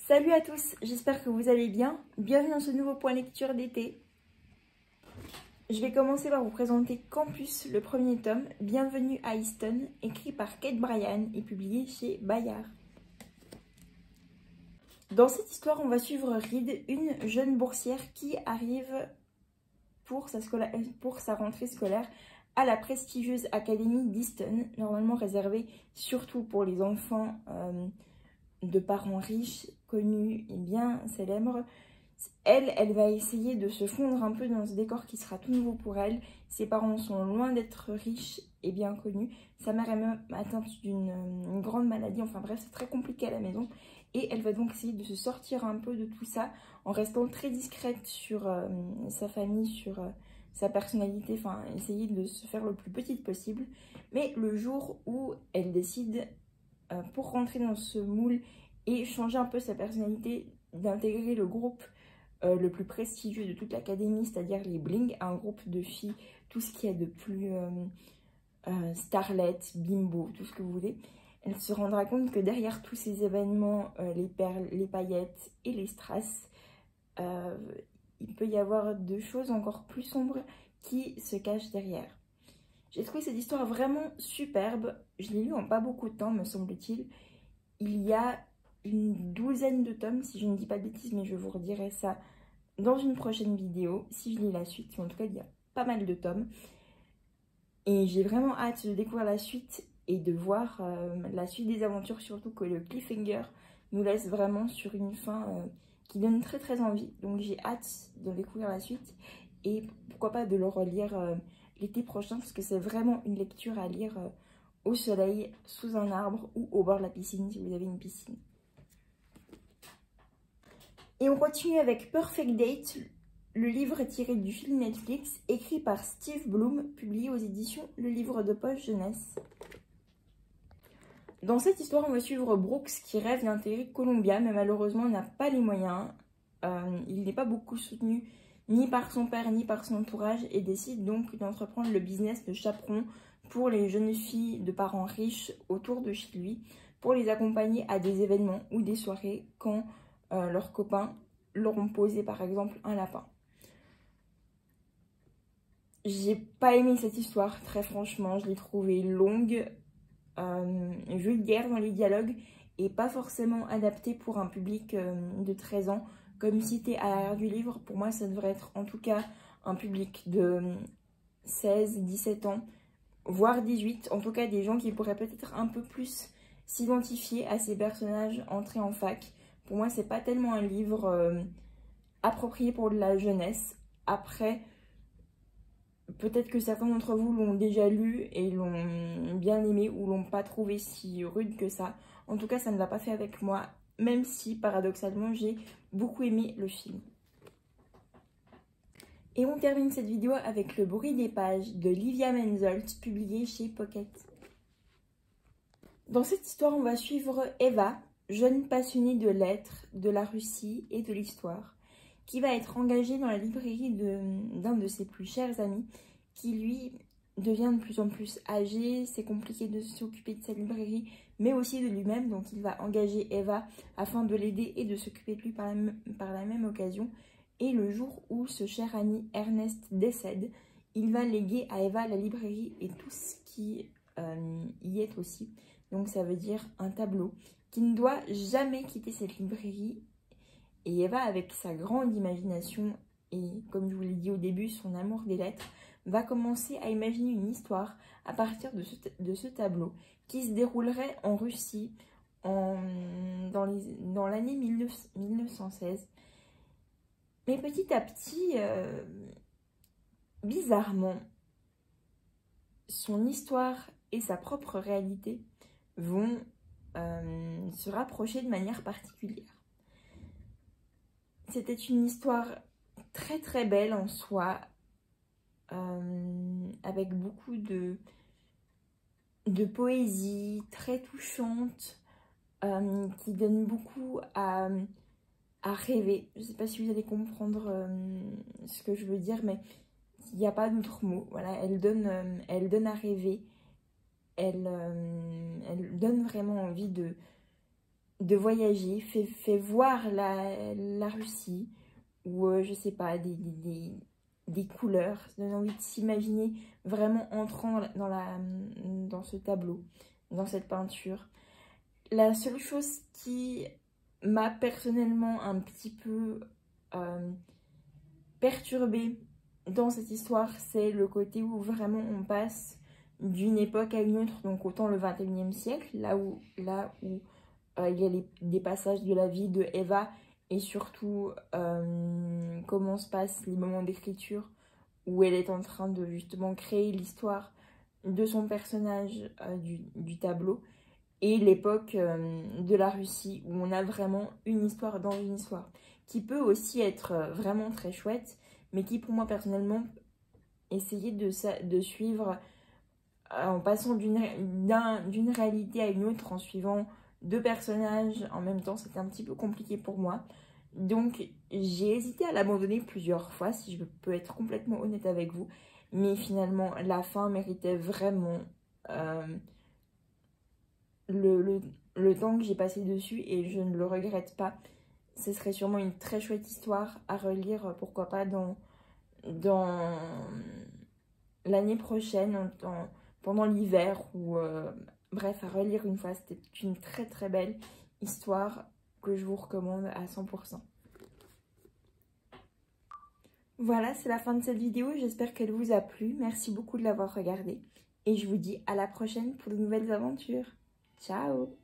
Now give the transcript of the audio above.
Salut à tous, j'espère que vous allez bien. Bienvenue dans ce nouveau point lecture d'été. Je vais commencer par vous présenter Campus, le premier tome, Bienvenue à Easton, écrit par Kate Bryan et publié chez Bayard. Dans cette histoire, on va suivre Reed, une jeune boursière qui arrive pour sa rentrée scolaire à la prestigieuse académie d'Easton, normalement réservée surtout pour les enfants de parents riches, connus et bien célèbres. Elle va essayer de se fondre un peu dans ce décor qui sera tout nouveau pour elle. Ses parents sont loin d'être riches et bien connus. Sa mère est même atteinte d'une grande maladie. Enfin bref, c'est très compliqué à la maison. Et elle va donc essayer de se sortir un peu de tout ça en restant très discrète sur sa famille, sur sa personnalité. Enfin, essayer de se faire le plus petite possible. Mais le jour où elle décide, pour rentrer dans ce moule et changer un peu sa personnalité, d'intégrer le groupe le plus prestigieux de toute l'académie, c'est-à-dire les Bling, un groupe de filles, tout ce qu'il y a de plus starlet, bimbo, tout ce que vous voulez. Elle se rendra compte que derrière tous ces événements, les perles, les paillettes et les strass, il peut y avoir de choses encore plus sombres qui se cachent derrière. J'ai trouvé cette histoire vraiment superbe. Je l'ai lue en pas beaucoup de temps, me semble-t-il. Il y a une douzaine de tomes, si je ne dis pas de bêtises, mais je vous redirai ça dans une prochaine vidéo, si je lis la suite. En tout cas, il y a pas mal de tomes. Et j'ai vraiment hâte de découvrir la suite et de voir la suite des aventures, surtout que le cliffhanger nous laisse vraiment sur une fin qui donne très très envie. Donc j'ai hâte de découvrir la suite et pourquoi pas de le relire l'été prochain, parce que c'est vraiment une lecture à lire au soleil, sous un arbre ou au bord de la piscine si vous avez une piscine. Et on continue avec Perfect Date, le livre tiré du film Netflix, écrit par Steve Bloom, publié aux éditions Le Livre de Poche Jeunesse. Dans cette histoire, on va suivre Brooks qui rêve d'intégrer Columbia, mais malheureusement n'a pas les moyens. Il n'est pas beaucoup soutenu ni par son père ni par son entourage et décide donc d'entreprendre le business de chaperon pour les jeunes filles de parents riches autour de chez lui, pour les accompagner à des événements ou des soirées quand leurs copains leur ont posé par exemple un lapin. J'ai pas aimé cette histoire, très franchement, je l'ai trouvée longue, vulgaire dans les dialogues et pas forcément adaptée pour un public de 13 ans. Comme cité à l'arrière du livre, pour moi ça devrait être en tout cas un public de 16, 17 ans, voire 18, en tout cas des gens qui pourraient peut-être un peu plus s'identifier à ces personnages entrés en fac. Pour moi, c'est pas tellement un livre approprié pour de la jeunesse. Après, peut-être que certains d'entre vous l'ont déjà lu et l'ont bien aimé ou l'ont pas trouvé si rude que ça. En tout cas, ça ne l'a pas fait avec moi, même si, paradoxalement, j'ai beaucoup aimé le film. Et on termine cette vidéo avec Le bruit des pages de Livia Menzolt, publié chez Pocket. Dans cette histoire, on va suivre Eva, jeune passionnée de lettres, de la Russie et de l'histoire, qui va être engagée dans la librairie d'un de ses plus chers amis, qui lui devient de plus en plus âgé. C'est compliqué de s'occuper de sa librairie, mais aussi de lui-même, donc il va engager Eva afin de l'aider et de s'occuper de lui par la même occasion. Et le jour où ce cher ami Ernest décède, il va léguer à Eva la librairie et tout ce qui y est aussi. Donc ça veut dire un tableau qui ne doit jamais quitter cette librairie. Et Eva, avec sa grande imagination et, comme je vous l'ai dit au début, son amour des lettres, va commencer à imaginer une histoire à partir de ce tableau qui se déroulerait en Russie dans l'année 1916. Mais petit à petit, bizarrement, son histoire et sa propre réalité vont se rapprocher de manière particulière. C'était une histoire très très belle en soi, avec beaucoup de poésie, très touchante, qui donne beaucoup à rêver. Je ne sais pas si vous allez comprendre ce que je veux dire, mais il n'y a pas d'autre mot. Voilà, elle donne à rêver. Elle donne vraiment envie de voyager, fait voir la Russie, ou je sais pas, des couleurs, ça donne envie de s'imaginer vraiment entrant dans ce tableau, dans cette peinture. La seule chose qui m'a personnellement un petit peu perturbée dans cette histoire, c'est le côté où vraiment on passe d'une époque à une autre, donc autant le 21e siècle, là où il y a des passages de la vie de Eva et surtout comment se passent les moments d'écriture où elle est en train de justement créer l'histoire de son personnage du tableau, et l'époque de la Russie où on a vraiment une histoire dans une histoire qui peut aussi être vraiment très chouette, mais qui pour moi personnellement essayer de suivre en passant d'une réalité à une autre, en suivant deux personnages en même temps, c'était un petit peu compliqué pour moi. Donc j'ai hésité à l'abandonner plusieurs fois, si je peux être complètement honnête avec vous. Mais finalement, la fin méritait vraiment le temps que j'ai passé dessus, et je ne le regrette pas. Ce serait sûrement une très chouette histoire à relire, pourquoi pas dans l'année prochaine, pendant l'hiver, ou bref, à relire une fois. C'était une très très belle histoire que je vous recommande à 100%. Voilà, c'est la fin de cette vidéo, j'espère qu'elle vous a plu. Merci beaucoup de l'avoir regardée et je vous dis à la prochaine pour de nouvelles aventures. Ciao!